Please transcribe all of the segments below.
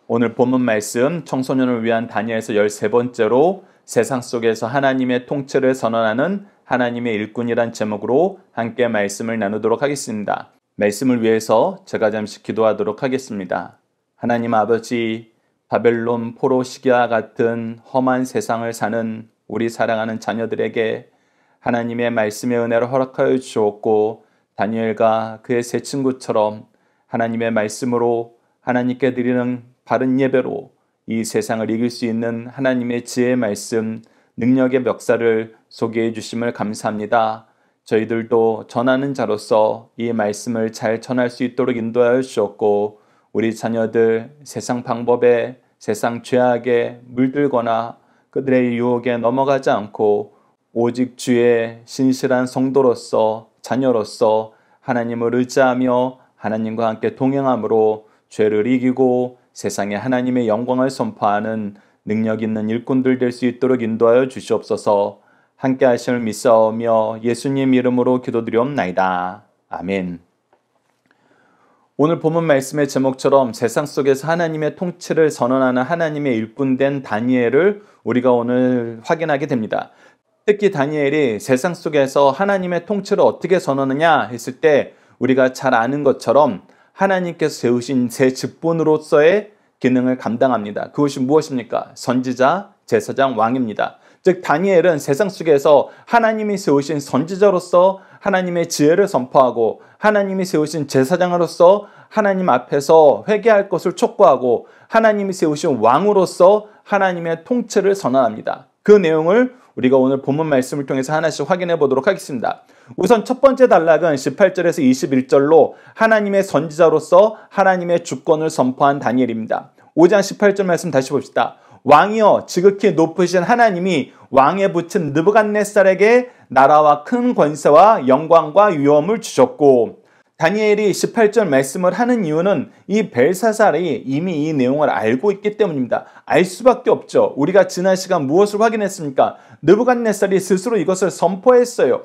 오늘 본문 말씀 청소년을 위한 다니엘서 13번째로 세상 속에서 하나님의 통치를 선언하는 하나님의 일꾼이란 제목으로 함께 말씀을 나누도록 하겠습니다. 말씀을 위해서 제가 잠시 기도하도록 하겠습니다. 하나님 아버지, 바벨론 포로 시기와 같은 험한 세상을 사는 우리 사랑하는 자녀들에게 하나님의 말씀의 은혜를 허락하여 주옵고 다니엘과 그의 세 친구처럼 하나님의 말씀으로 하나님께 드리는 바른 예배로 이 세상을 이길 수 있는 하나님의 지혜의 말씀, 능력의 멱살을 소개해 주심을 감사합니다. 저희들도 전하는 자로서 이 말씀을 잘 전할 수 있도록 인도하여 주셨고 우리 자녀들 세상 방법에 세상 죄악에 물들거나 그들의 유혹에 넘어가지 않고 오직 주의 신실한 성도로서 자녀로서 하나님을 의지하며 하나님과 함께 동행함으로 죄를 이기고 세상에 하나님의 영광을 선포하는 능력 있는 일꾼들 될 수 있도록 인도하여 주시옵소서. 함께 하심을 믿사오며 예수님 이름으로 기도드리옵나이다. 아멘. 오늘 본문 말씀의 제목처럼 세상 속에서 하나님의 통치를 선언하는 하나님의 일꾼된 다니엘을 우리가 오늘 확인하게 됩니다. 특히 다니엘이 세상 속에서 하나님의 통치를 어떻게 선언하느냐 했을 때 우리가 잘 아는 것처럼 하나님께서 세우신 세 직분으로서의 기능을 감당합니다. 그것이 무엇입니까? 선지자, 제사장, 왕입니다. 즉 다니엘은 세상 속에서 하나님이 세우신 선지자로서 하나님의 지혜를 선포하고 하나님이 세우신 제사장으로서 하나님 앞에서 회개할 것을 촉구하고 하나님이 세우신 왕으로서 하나님의 통치를 선언합니다. 그 내용을 우리가 오늘 본문 말씀을 통해서 하나씩 확인해 보도록 하겠습니다. 우선 첫 번째 단락은 18절에서 21절로 하나님의 선지자로서 하나님의 주권을 선포한 다니엘입니다. 5장 18절 말씀 다시 봅시다. 왕이여 지극히 높으신 하나님이 왕에 붙인 느부갓네살에게 나라와 큰 권세와 영광과 위엄을 주셨고, 다니엘이 18절 말씀을 하는 이유는 이 벨사살이 이미 이 내용을 알고 있기 때문입니다. 알 수밖에 없죠. 우리가 지난 시간 무엇을 확인했습니까? 느부갓네살이 스스로 이것을 선포했어요.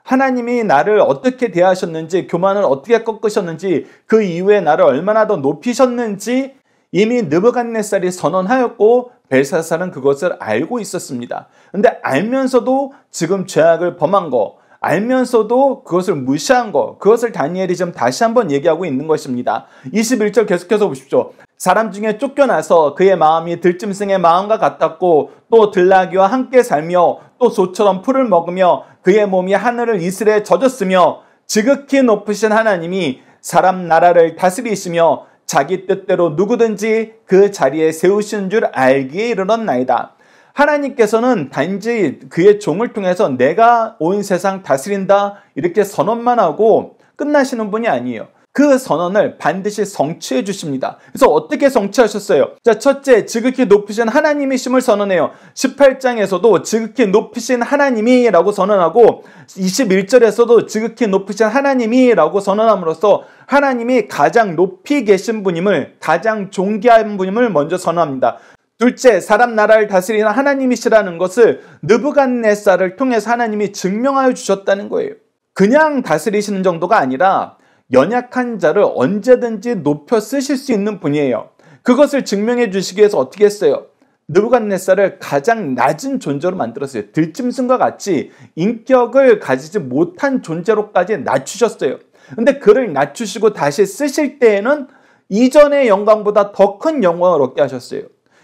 하나님이 나를 어떻게 대하셨는지, 교만을 어떻게 꺾으셨는지, 그 이후에 나를 얼마나 더 높이셨는지 이미 느부갓네살이 선언하였고 벨사살은 그것을 알고 있었습니다. 근데 알면서도 지금 죄악을 범한 거, 알면서도 그것을 무시한 거, 그것을 다니엘이 지금 다시 한번 얘기하고 있는 것입니다. 21절 계속해서 보십시오. 사람 중에 쫓겨나서 그의 마음이 들짐승의 마음과 같았고 또 들나귀와 함께 살며 또 소처럼 풀을 먹으며 그의 몸이 하늘을 이슬에 젖었으며 지극히 높으신 하나님이 사람 나라를 다스리시며 자기 뜻대로 누구든지 그 자리에 세우신 줄 알기에 이르렀나이다. 하나님께서는 단지 그의 종을 통해서 내가 온 세상 다스린다 이렇게 선언만 하고 끝나시는 분이 아니에요. 그 선언을 반드시 성취해 주십니다. 그래서 어떻게 성취하셨어요? 자, 첫째, 지극히 높으신 하나님이심을 선언해요. 18장에서도 지극히 높으신 하나님이라고 선언하고 21절에서도 지극히 높으신 하나님이라고 선언함으로써 하나님이 가장 높이 계신 분임을, 가장 존귀한 분임을 먼저 선언합니다. 둘째, 사람 나라를 다스리는 하나님이시라는 것을 느부갓네살을 통해서 하나님이 증명하여 주셨다는 거예요. 그냥 다스리시는 정도가 아니라 연약한 자를 언제든지 높여 쓰실 수 있는 분이에요. 그것을 증명해 주시기 위해서 어떻게 했어요? 느부갓네살을 가장 낮은 존재로 만들었어요. 들짐승과 같이 인격을 가지지 못한 존재로까지 낮추셨어요. 근데 그를 낮추시고 다시 쓰실 때에는 이전의 영광보다 더 큰 영광을 얻게 하셨어요.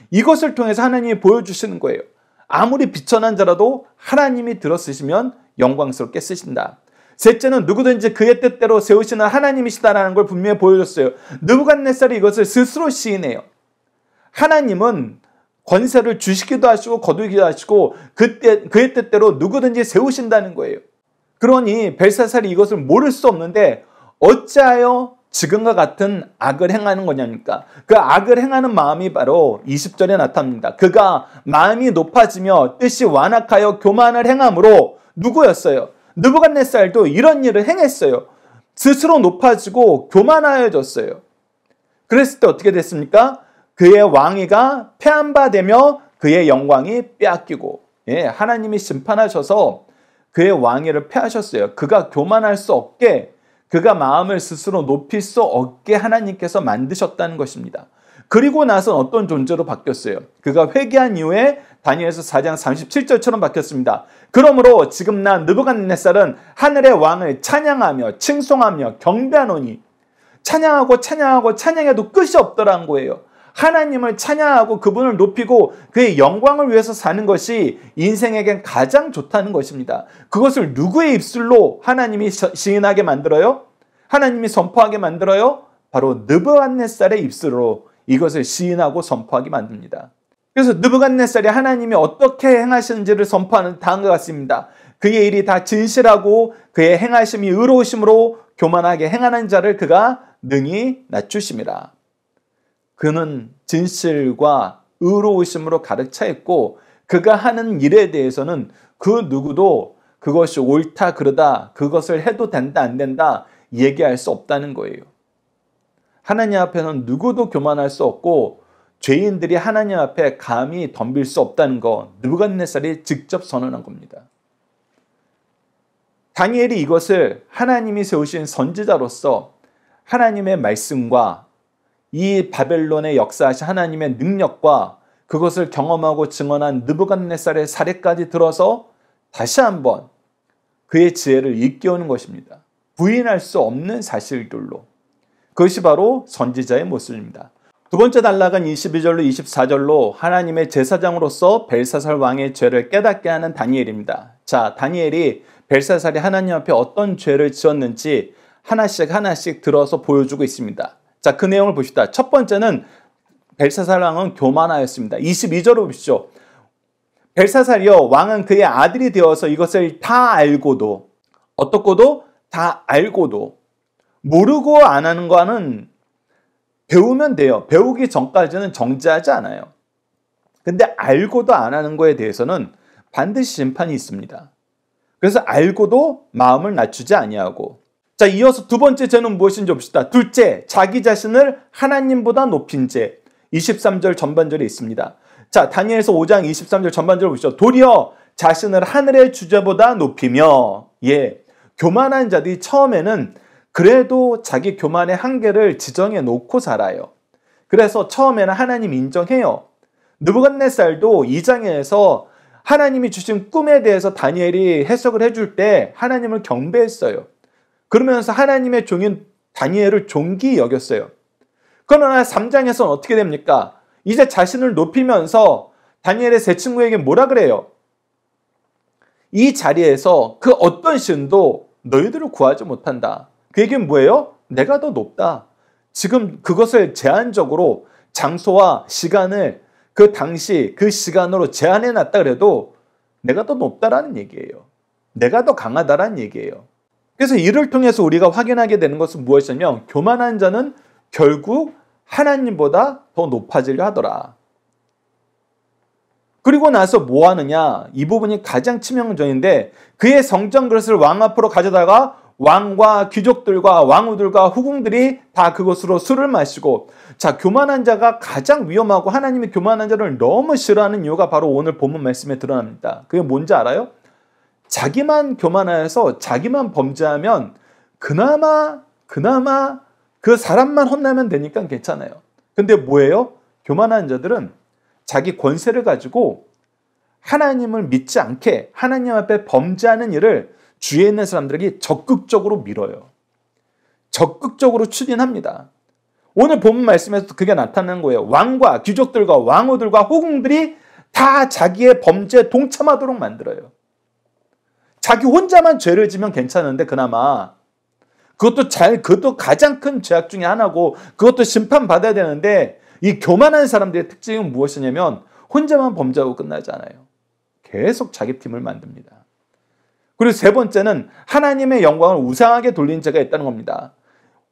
이것을 통해서 하나님이 보여주시는 거예요. 아무리 비천한 자라도 하나님이 들어쓰시면 영광스럽게 쓰신다. 셋째는 누구든지 그의 뜻대로 세우시는 하나님이시다라는 걸 분명히 보여줬어요. 느부갓네살이 이것을 스스로 시인해요. 하나님은 권세를 주시기도 하시고 거두기도 하시고 그의 뜻대로 누구든지 세우신다는 거예요. 그러니 벨사살이 이것을 모를 수 없는데 어찌하여 지금과 같은 악을 행하는 거냐니까. 그 악을 행하는 마음이 바로 20절에 나타납니다. 그가 마음이 높아지며 뜻이 완악하여 교만을 행함으로 누구였어요? 느부갓네살도 이런 일을 행했어요. 스스로 높아지고 교만하여졌어요. 그랬을 때 어떻게 됐습니까? 그의 왕위가 폐한 바 되며 그의 영광이 빼앗기고, 하나님이 심판하셔서 그의 왕위를 폐하셨어요. 그가 교만할 수 없게, 그가 마음을 스스로 높일 수 없게 하나님께서 만드셨다는 것입니다. 그리고 나서 어떤 존재로 바뀌었어요? 그가 회개한 이후에 다니엘서 4장 37절처럼 바뀌었습니다. 그러므로 지금 나 느부갓네살은 하늘의 왕을 찬양하며 칭송하며 경배하노니, 찬양하고 찬양하고 찬양해도 끝이 없더라는 거예요. 하나님을 찬양하고 그분을 높이고 그의 영광을 위해서 사는 것이 인생에겐 가장 좋다는 것입니다. 그것을 누구의 입술로 하나님이 시인하게 만들어요? 하나님이 선포하게 만들어요? 바로 느부갓네살의 입술로 이것을 시인하고 선포하게 만듭니다. 그래서 느부갓네살이 하나님이 어떻게 행하시는지를 선포하는 다음과 같습니다. 그의 일이 다 진실하고 그의 행하심이 의로우심으로 교만하게 행하는 자를 그가 능히 낮추심이라. 그는 진실과 의로우심으로 가득 차 있고 그가 하는 일에 대해서는 그 누구도 그것이 옳다 그르다, 그것을 해도 된다 안 된다 얘기할 수 없다는 거예요. 하나님 앞에는 누구도 교만할 수 없고 죄인들이 하나님 앞에 감히 덤빌 수 없다는 거 느부갓네살이 직접 선언한 겁니다. 다니엘이 이것을 하나님이 세우신 선지자로서 하나님의 말씀과 이 바벨론의 역사하신 하나님의 능력과 그것을 경험하고 증언한 느부갓네살의 사례까지 들어서 다시 한번 그의 지혜를 일깨우는 것입니다. 부인할 수 없는 사실들로. 그것이 바로 선지자의 모습입니다. 두 번째 단락은 22절로 24절로 하나님의 제사장으로서 벨사살 왕의 죄를 깨닫게 하는 다니엘입니다. 자, 다니엘이 벨사살이 하나님 앞에 어떤 죄를 지었는지 하나씩 들어서 보여주고 있습니다. 자, 그 내용을 보십시다. 첫 번째는 벨사살 왕은 교만하였습니다. 22절을 보십시오. 벨사살이요, 왕은 그의 아들이 되어서 이것을 다 알고도, 어떻고도 다 알고도 모르고 안 하는 거는 배우면 돼요. 배우기 전까지는 정죄하지 않아요. 근데 알고도 안 하는 거에 대해서는 반드시 심판이 있습니다. 그래서 알고도 마음을 낮추지 아니하고. 자, 이어서 두 번째 죄는 무엇인지 봅시다. 둘째, 자기 자신을 하나님보다 높인 죄. 23절 전반절에 있습니다. 자, 다니엘서 5장 23절 전반절을 보시죠. 도리어 자신을 하늘의 주제보다 높이며, 교만한 자들이 처음에는 그래도 자기 교만의 한계를 지정해 놓고 살아요. 그래서 처음에는 하나님 인정해요. 느부갓네살도 2장에서 하나님이 주신 꿈에 대해서 다니엘이 해석을 해줄 때 하나님을 경배했어요. 그러면서 하나님의 종인 다니엘을 존귀히 여겼어요. 그러나 3장에서는 어떻게 됩니까? 이제 자신을 높이면서 다니엘의 세 친구에게 뭐라 그래요? 이 자리에서 그 어떤 신도 너희들을 구하지 못한다. 그 얘기는 뭐예요? 내가 더 높다. 지금 그것을 제한적으로 장소와 시간을 그 당시 그 시간으로 제한해 놨다 그래도 내가 더 높다라는 얘기예요. 내가 더 강하다라는 얘기예요. 그래서 이를 통해서 우리가 확인하게 되는 것은 무엇이냐면 교만한 자는 결국 하나님보다 더 높아지려 하더라. 그리고 나서 뭐 하느냐? 이 부분이 가장 치명적인데 그의 성전 그릇을 왕 앞으로 가져다가 왕과 귀족들과 왕후들과 후궁들이 다 그것으로 술을 마시고, 자, 교만한 자가 가장 위험하고 하나님이 교만한 자를 너무 싫어하는 이유가 바로 오늘 본문 말씀에 드러납니다. 그게 뭔지 알아요? 자기만 교만하여서 자기만 범죄하면 그나마 그 사람만 혼나면 되니까 괜찮아요. 근데 뭐예요? 교만한 자들은 자기 권세를 가지고 하나님을 믿지 않게 하나님 앞에 범죄하는 일을 주위에 있는 사람들에게 적극적으로 밀어요. 적극적으로 추진합니다. 오늘 본문 말씀에서도 그게 나타나는 거예요. 왕과 귀족들과 왕후들과 후궁들이 다 자기의 범죄에 동참하도록 만들어요. 자기 혼자만 죄를 지면 괜찮은데 그나마 그것도 가장 큰 죄악 중에 하나고 그것도 심판받아야 되는데 이 교만한 사람들의 특징은 무엇이냐면 혼자만 범죄하고 끝나지 않아요. 계속 자기 팀을 만듭니다. 그리고 세 번째는 하나님의 영광을 우상하게 돌린 죄가 있다는 겁니다.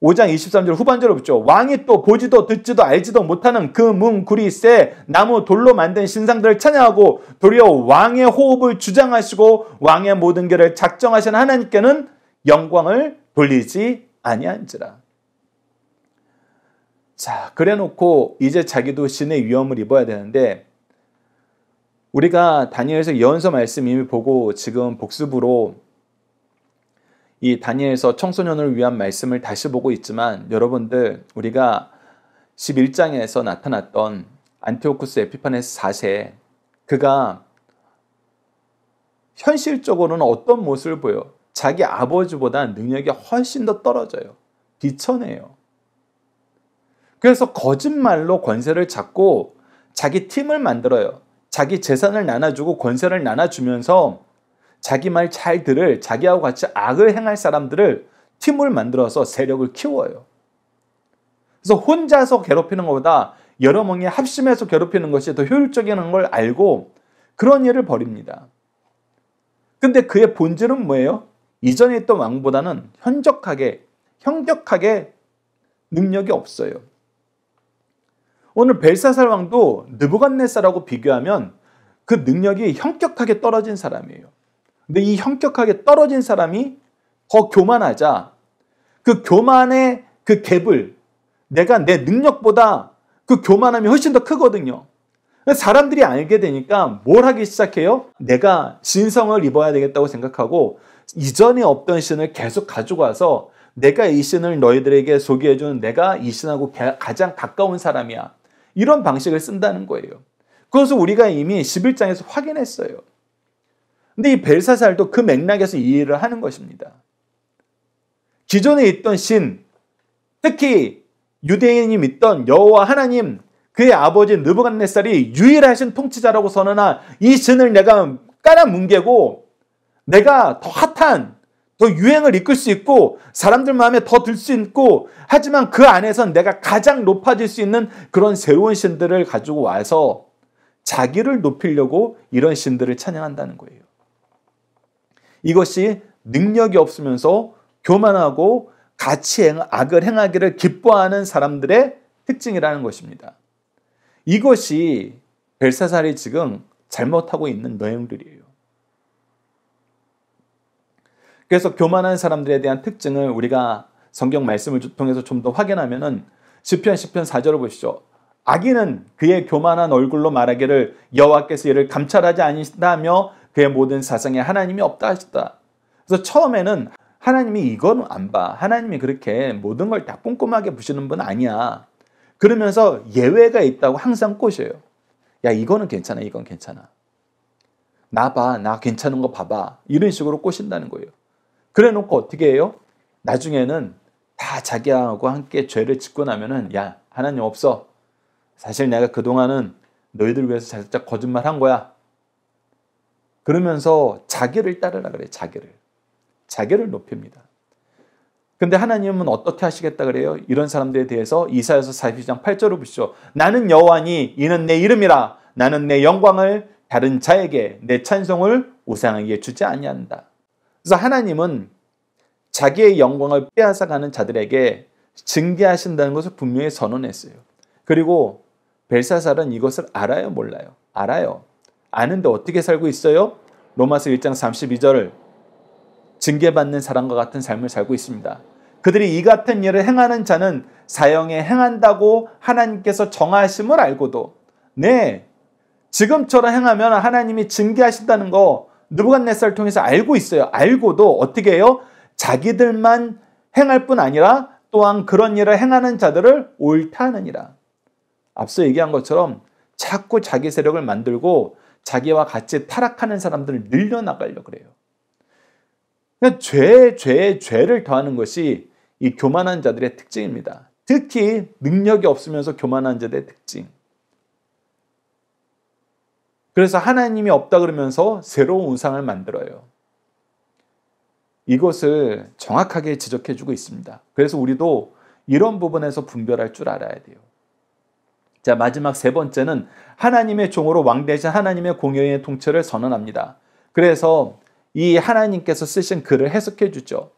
5장 23절 후반절을 보죠. 왕이 또 보지도 듣지도 알지도 못하는 그 문, 구리, 쇠, 나무, 돌로 만든 신상들을 찬양하고 도리어 왕의 호흡을 주장하시고 왕의 모든 길을 작정하신 하나님께는 영광을 돌리지 아니한지라. 자, 그래놓고 이제 자기도 신의 위엄을 입어야 되는데 우리가 다니엘서 예언서 말씀 이미 보고 지금 복습으로 이 다니엘서 청소년을 위한 말씀을 다시 보고 있지만 여러분들 우리가 11장에서 나타났던 안티오쿠스 에피파네스 4세, 그가 현실적으로는 어떤 모습을 보여? 자기 아버지보다 능력이 훨씬 더 떨어져요. 비천해요. 그래서 거짓말로 권세를 잡고 자기 팀을 만들어요. 자기 재산을 나눠주고 권세를 나눠주면서 자기 말 잘 들을, 자기하고 같이 악을 행할 사람들을 팀을 만들어서 세력을 키워요. 그래서 혼자서 괴롭히는 것보다 여러 명이 합심해서 괴롭히는 것이 더 효율적인 걸 알고 그런 일을 벌입니다. 근데 그의 본질은 뭐예요? 이전에 있던 왕보다는 형격하게 능력이 없어요. 오늘 벨사살 왕도 느부갓네살하고 비교하면 그 능력이 형격하게 떨어진 사람이에요. 근데 이 형격하게 떨어진 사람이 더 교만하자 그 교만의 그 갭을 내가 내 능력보다 그 교만함이 훨씬 더 크거든요. 사람들이 알게 되니까 뭘 하기 시작해요? 내가 신성을 입어야 되겠다고 생각하고 이전에 없던 신을 계속 가지고 와서 내가 이 신을 너희들에게 소개해주는 내가 이 신하고 가장 가까운 사람이야. 이런 방식을 쓴다는 거예요. 그것을 우리가 이미 11장에서 확인했어요. 근데 이 벨사살도 그 맥락에서 이 일을 하는 것입니다. 기존에 있던 신, 특히 유대인이 믿던 여호와 하나님, 그의 아버지 느부갓네살이 유일하신 통치자라고 선언한 이 신을 내가 깔아뭉개고 내가 더 핫한, 더 유행을 이끌 수 있고 사람들 마음에 더 들 수 있고 하지만 그 안에선 내가 가장 높아질 수 있는 그런 새로운 신들을 가지고 와서 자기를 높이려고 이런 신들을 찬양한다는 거예요. 이것이 능력이 없으면서 교만하고 같이 악을 행하기를 기뻐하는 사람들의 특징이라는 것입니다. 이것이 벨사살이 지금 잘못하고 있는 내용들이에요. 그래서 교만한 사람들에 대한 특징을 우리가 성경 말씀을 통해서 좀 더 확인하면은 시편 10편 4절을 보시죠. 악인은 그의 교만한 얼굴로 말하기를 여호와께서 이를 감찰하지 아니시다며 그의 모든 사상에 하나님이 없다 하셨다. 그래서 처음에는 하나님이 이건 안 봐. 하나님이 그렇게 모든 걸 다 꼼꼼하게 보시는 분 아니야. 그러면서 예외가 있다고 항상 꼬셔요. 야, 이거는 괜찮아. 이건 괜찮아. 나 봐. 나 괜찮은 거 봐봐. 이런 식으로 꼬신다는 거예요. 그래 놓고 어떻게 해요? 나중에는 다 자기하고 함께 죄를 짓고 나면은 야, 하나님 없어. 사실 내가 그동안은 너희들 위해서 살짝 거짓말 한 거야. 그러면서 자기를 따르라 그래. 자기를 높입니다. 근데 하나님은 어떻게 하시겠다 그래요? 이런 사람들에 대해서 이사야서 42장 8절을 보시죠. 나는 여호와니 이는 내 이름이라. 나는 내 영광을 다른 자에게 내 찬송을 우상에게 주지 아니한다. 그래서 하나님은 자기의 영광을 빼앗아가는 자들에게 징계하신다는 것을 분명히 선언했어요. 그리고 벨사살은 이것을 알아요, 몰라요? 알아요. 아는데 어떻게 살고 있어요? 로마서 1장 32절을 징계받는 사람과 같은 삶을 살고 있습니다. 그들이 이 같은 일을 행하는 자는 사형에 행한다고 하나님께서 정하심을 알고도 지금처럼 행하면 하나님이 징계하신다는 거 느부갓네살을 통해서 알고 있어요. 알고도 어떻게 해요? 자기들만 행할 뿐 아니라 또한 그런 일을 행하는 자들을 옳다 하느니라. 앞서 얘기한 것처럼 자꾸 자기 세력을 만들고 자기와 같이 타락하는 사람들을 늘려나가려고 그래요. 죄를 더하는 것이 이 교만한 자들의 특징입니다. 특히 능력이 없으면서 교만한 자들의 특징. 그래서 하나님이 없다 그러면서 새로운 우상을 만들어요. 이것을 정확하게 지적해주고 있습니다. 그래서 우리도 이런 부분에서 분별할 줄 알아야 돼요. 자, 마지막 세 번째는 하나님의 종으로 왕 대신 하나님의 공의의 통치를 선언합니다. 그래서 이 하나님께서 쓰신 글을 해석해 주죠.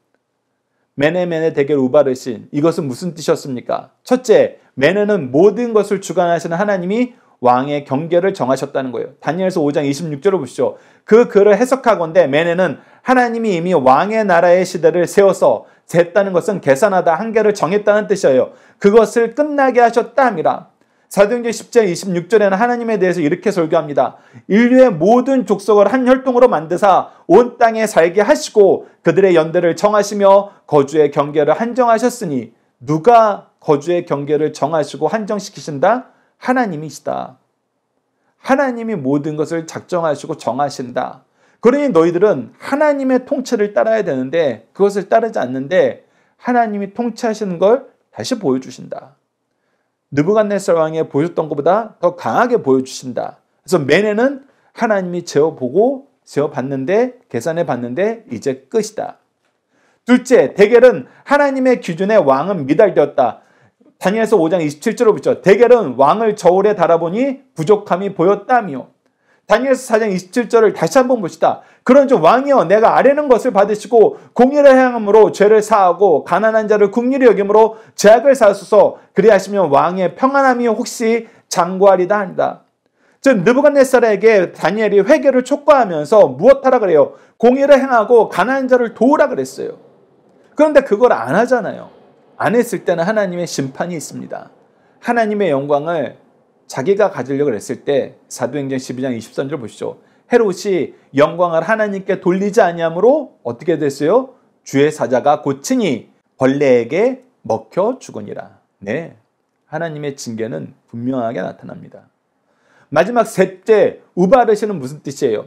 메네메네 데겔 우바르신, 이것은 무슨 뜻이었습니까? 첫째, 메네는 모든 것을 주관하시는 하나님이 왕의 경계를 정하셨다는 거예요. 다니엘서 5장 26절을 보시죠. 그 글을 해석하건대 메네는 하나님이 이미 왕의 나라의 시대를 세워서 쟀다는 것은 계산하다, 한계를 정했다는 뜻이에요. 그것을 끝나게 하셨다 함이라. 사도행전 10장 26절에는 하나님에 대해서 이렇게 설교합니다. 인류의 모든 족속을 한 혈통으로 만드사 온 땅에 살게 하시고 그들의 연대를 정하시며 거주의 경계를 한정하셨으니 누가 거주의 경계를 정하시고 한정시키신다? 하나님이시다. 하나님이 모든 것을 작정하시고 정하신다. 그러니 너희들은 하나님의 통치를 따라야 되는데 그것을 따르지 않는데 하나님이 통치하시는 걸 다시 보여주신다. 느부갓네살 왕이 보여줬던 것보다 더 강하게 보여주신다. 그래서 매네는 하나님이 재어봤는데 계산해 봤는데 이제 끝이다. 둘째, 데겔은 하나님의 기준에 왕은 미달되었다. 다니엘서 5장 27절로 보죠. 데겔은 왕을 저울에 달아보니 부족함이 보였다며. 다니엘서 4장 27절을 다시 한번 봅시다. 그런즉 왕이여 내가 아뢰는 것을 받으시고 공의를 행함으로 죄를 사하고 가난한 자를 긍휼히 여김으로 죄악을 사하소서. 그리하시면 왕의 평안함이 혹시 장구하리다 한다. 즉 느부갓네살에게 다니엘이 회개를 촉구하면서 무엇하라 그래요? 공의를 행하고 가난한 자를 도우라 그랬어요. 그런데 그걸 안 하잖아요. 안 했을 때는 하나님의 심판이 있습니다. 하나님의 영광을 자기가 가지려고 했을 때 사도행전 12장 23절 보시죠. 헤롯이 영광을 하나님께 돌리지 아니하므로 어떻게 됐어요? 주의 사자가 고치니 벌레에게 먹혀 죽으니라. 네, 하나님의 징계는 분명하게 나타납니다. 마지막 셋째, 우바르시는 무슨 뜻이에요?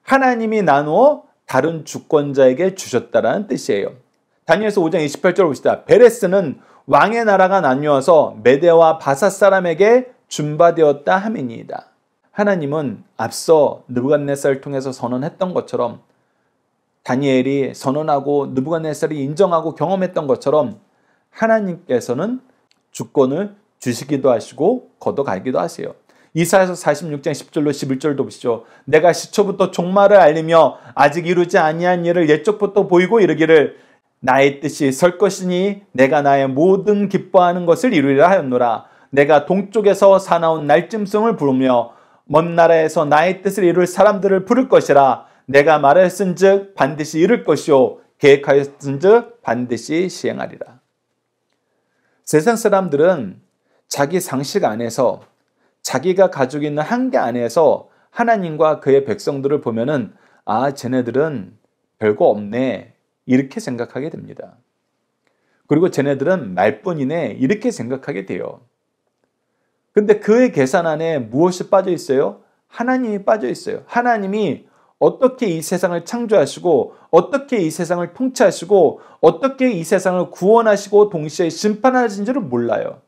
하나님이 나누어 다른 주권자에게 주셨다라는 뜻이에요. 다니엘서 5장 28절 봅시다. 베레스는 왕의 나라가 나뉘어서 메대와 바사 사람에게 준바되었다 함이니이다. 하나님은 앞서 느부갓네살을 통해서 선언했던 것처럼 다니엘이 선언하고 느부갓네살이 인정하고 경험했던 것처럼 하나님께서는 주권을 주시기도 하시고 걷어가기도 하세요. 이사야서 46장 10절로 11절도 보시죠. 내가 시초부터 종말을 알리며 아직 이루지 아니한 일을 옛적부터 보이고 이르기를 나의 뜻이 설 것이니 내가 나의 모든 기뻐하는 것을 이루리라 하였노라. 내가 동쪽에서 사나운 날짐승을 부르며 먼 나라에서 나의 뜻을 이룰 사람들을 부를 것이라. 내가 말하였은즉 반드시 이룰 것이요 계획하였은즉 반드시 시행하리라. 세상 사람들은 자기 상식 안에서 자기가 가지고 있는 한계 안에서 하나님과 그의 백성들을 보면은 아, 쟤네들은 별거 없네 이렇게 생각하게 됩니다. 그리고 쟤네들은 말뿐이네 이렇게 생각하게 돼요. 근데 그의 계산 안에 무엇이 빠져 있어요? 하나님이 빠져 있어요. 하나님이 어떻게 이 세상을 창조하시고 어떻게 이 세상을 통치하시고 어떻게 이 세상을 구원하시고 동시에 심판하신지를 몰라요.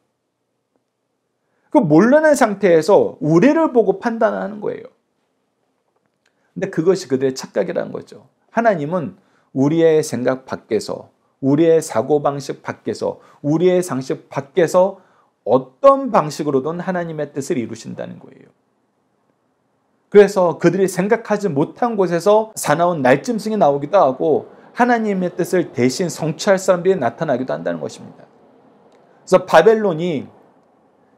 그 모르는 상태에서 우리를 보고 판단하는 거예요. 근데 그것이 그들의 착각이라는 거죠. 하나님은 우리의 생각 밖에서, 우리의 사고방식 밖에서, 우리의 상식 밖에서 어떤 방식으로든 하나님의 뜻을 이루신다는 거예요. 그래서 그들이 생각하지 못한 곳에서 사나운 날짐승이 나오기도 하고 하나님의 뜻을 대신 성취할 사람들이 나타나기도 한다는 것입니다. 그래서 바벨론이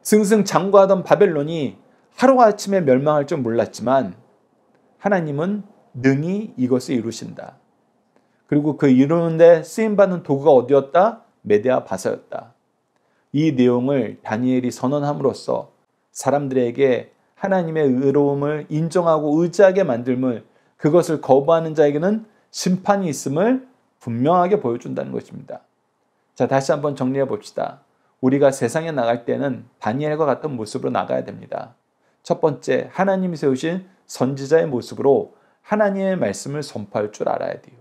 승승장구하던 바벨론이 하루아침에 멸망할 줄 몰랐지만 하나님은 능히 이것을 이루신다. 그리고 그 이루는데 쓰임받는 도구가 어디였다? 메대와 바사였다. 이 내용을 다니엘이 선언함으로써 사람들에게 하나님의 의로움을 인정하고 의지하게 만들면 그것을 거부하는 자에게는 심판이 있음을 분명하게 보여준다는 것입니다. 자, 다시 한번 정리해 봅시다. 우리가 세상에 나갈 때는 다니엘과 같은 모습으로 나가야 됩니다. 첫 번째, 하나님이 세우신 선지자의 모습으로 하나님의 말씀을 선포할 줄 알아야 돼요.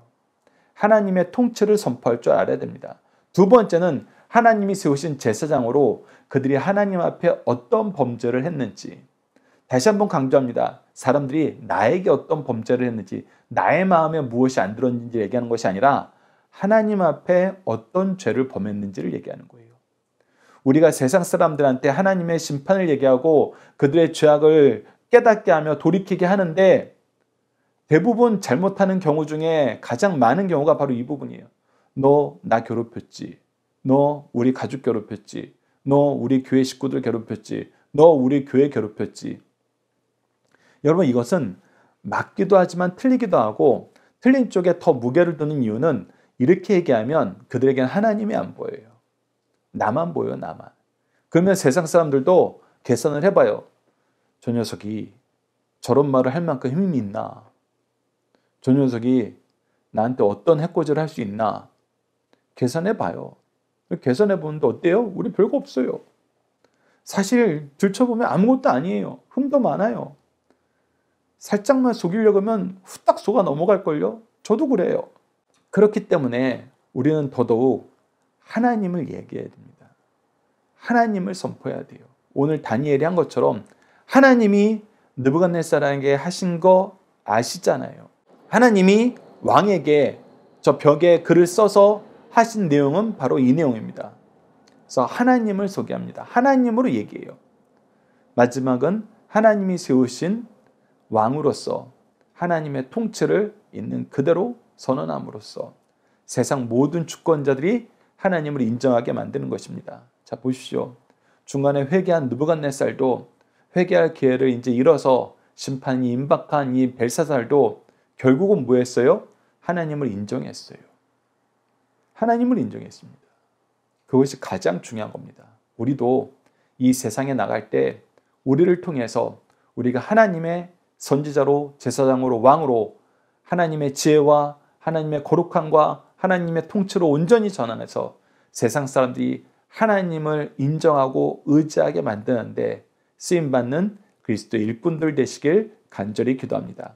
하나님의 통치를 선포할 줄 알아야 됩니다. 두 번째는 하나님이 세우신 제사장으로 그들이 하나님 앞에 어떤 범죄를 했는지, 다시 한번 강조합니다. 사람들이 나에게 어떤 범죄를 했는지, 나의 마음에 무엇이 안 들었는지 얘기하는 것이 아니라 하나님 앞에 어떤 죄를 범했는지를 얘기하는 거예요. 우리가 세상 사람들한테 하나님의 심판을 얘기하고 그들의 죄악을 깨닫게 하며 돌이키게 하는데 대부분 잘못하는 경우 중에 가장 많은 경우가 바로 이 부분이에요. 너 나 괴롭혔지. 너 우리 가족 괴롭혔지. 너 우리 교회 식구들 괴롭혔지. 너 우리 교회 괴롭혔지. 여러분, 이것은 맞기도 하지만 틀리기도 하고 틀린 쪽에 더 무게를 두는 이유는 이렇게 얘기하면 그들에게는 하나님이 안 보여요. 나만 보여, 나만. 그러면 세상 사람들도 계산을 해봐요. 저 녀석이 저런 말을 할 만큼 힘이 있나? 저 녀석이 나한테 어떤 해코지를 할 수 있나? 계산해봐요. 계산해 보는데 어때요? 우리 별거 없어요. 사실 들춰보면 아무것도 아니에요. 흠도 많아요. 살짝만 속이려고 하면 후딱 속아 넘어갈걸요? 저도 그래요. 그렇기 때문에 우리는 더더욱 하나님을 얘기해야 됩니다. 하나님을 선포해야 돼요. 오늘 다니엘이 한 것처럼 하나님이 느부갓네살에게 하신 거 아시잖아요. 하나님이 왕에게 저 벽에 글을 써서 하신 내용은 바로 이 내용입니다. 그래서 하나님을 소개합니다. 하나님으로 얘기해요. 마지막은 하나님이 세우신 왕으로서 하나님의 통치를 있는 그대로 선언함으로써 세상 모든 주권자들이 하나님을 인정하게 만드는 것입니다. 자, 보십시오. 중간에 회개한 느부갓네살도 회개할 기회를 이제 잃어서 심판이 임박한 이 벨사살도 결국은 뭐 했어요? 하나님을 인정했어요. 하나님을 인정했습니다. 그것이 가장 중요한 겁니다. 우리도 이 세상에 나갈 때 우리를 통해서 우리가 하나님의 선지자로 제사장으로 왕으로 하나님의 지혜와 하나님의 거룩함과 하나님의 통치로 온전히 전환해서 세상 사람들이 하나님을 인정하고 의지하게 만드는데 쓰임받는 그리스도의 일꾼들 되시길 간절히 기도합니다.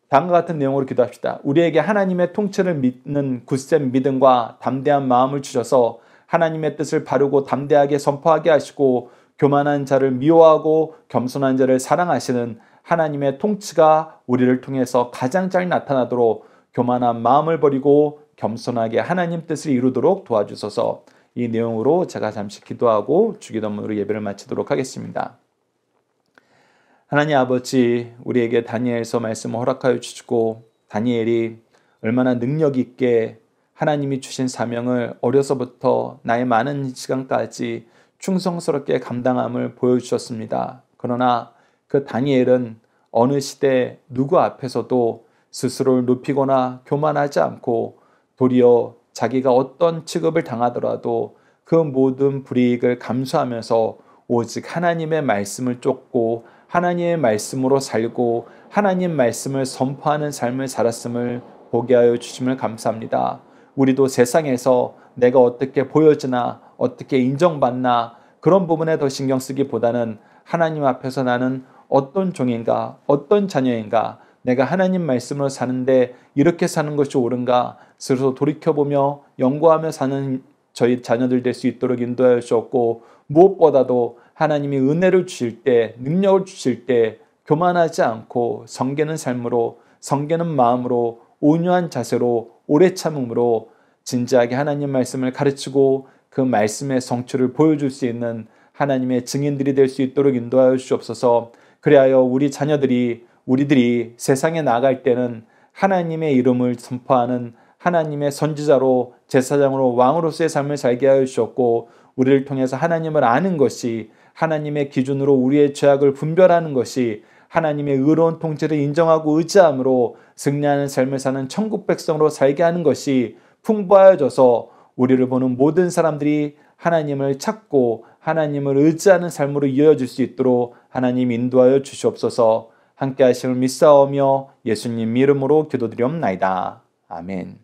다음과 같은 내용으로 기도합시다. 우리에게 하나님의 통치를 믿는 굳센 믿음과 담대한 마음을 주셔서 하나님의 뜻을 바르고 담대하게 선포하게 하시고 교만한 자를 미워하고 겸손한 자를 사랑하시는 하나님의 통치가 우리를 통해서 가장 잘 나타나도록 교만한 마음을 버리고 겸손하게 하나님 뜻을 이루도록 도와주소서. 이 내용으로 제가 잠시 기도하고 주기도문으로 예배를 마치도록 하겠습니다. 하나님 아버지, 우리에게 다니엘서 말씀을 허락하여 주시고 다니엘이 얼마나 능력 있게 하나님이 주신 사명을 어려서부터 나의 많은 시간까지 충성스럽게 감당함을 보여주셨습니다. 그러나 그 다니엘은 어느 시대 누구 앞에서도 스스로를 높이거나 교만하지 않고 도리어 자기가 어떤 취급을 당하더라도 그 모든 불이익을 감수하면서 오직 하나님의 말씀을 쫓고 하나님의 말씀으로 살고 하나님 말씀을 선포하는 삶을 살았음을 보게 하여 주심을 감사합니다. 우리도 세상에서 내가 어떻게 보여지나 어떻게 인정받나 그런 부분에 더 신경 쓰기보다는 하나님 앞에서 나는 어떤 종인가 어떤 자녀인가 내가 하나님 말씀으로 사는데 이렇게 사는 것이 옳은가 스스로 돌이켜보며 연구하며 사는 저희 자녀들 될 수 있도록 인도하여 주셨고 무엇보다도 하나님이 은혜를 주실 때 능력을 주실 때 교만하지 않고 성계는 삶으로 성계는 마음으로 온유한 자세로 오래 참음으로 진지하게 하나님 말씀을 가르치고 그 말씀의 성취를 보여줄 수 있는 하나님의 증인들이 될 수 있도록 인도하여 주옵소서. 그리하여 우리 자녀들이 우리들이 세상에 나갈 때는 하나님의 이름을 선포하는 하나님의 선지자로 제사장으로 왕으로서의 삶을 살게 하여 주셨고 우리를 통해서 하나님을 아는 것이 하나님의 기준으로 우리의 죄악을 분별하는 것이 하나님의 의로운 통치를 인정하고 의지함으로 승리하는 삶을 사는 천국 백성으로 살게 하는 것이 풍부하여져서 우리를 보는 모든 사람들이 하나님을 찾고 하나님을 의지하는 삶으로 이어질 수 있도록 하나님 인도하여 주시옵소서. 함께 하심을 믿사오며 예수님 이름으로 기도드리옵나이다. 아멘.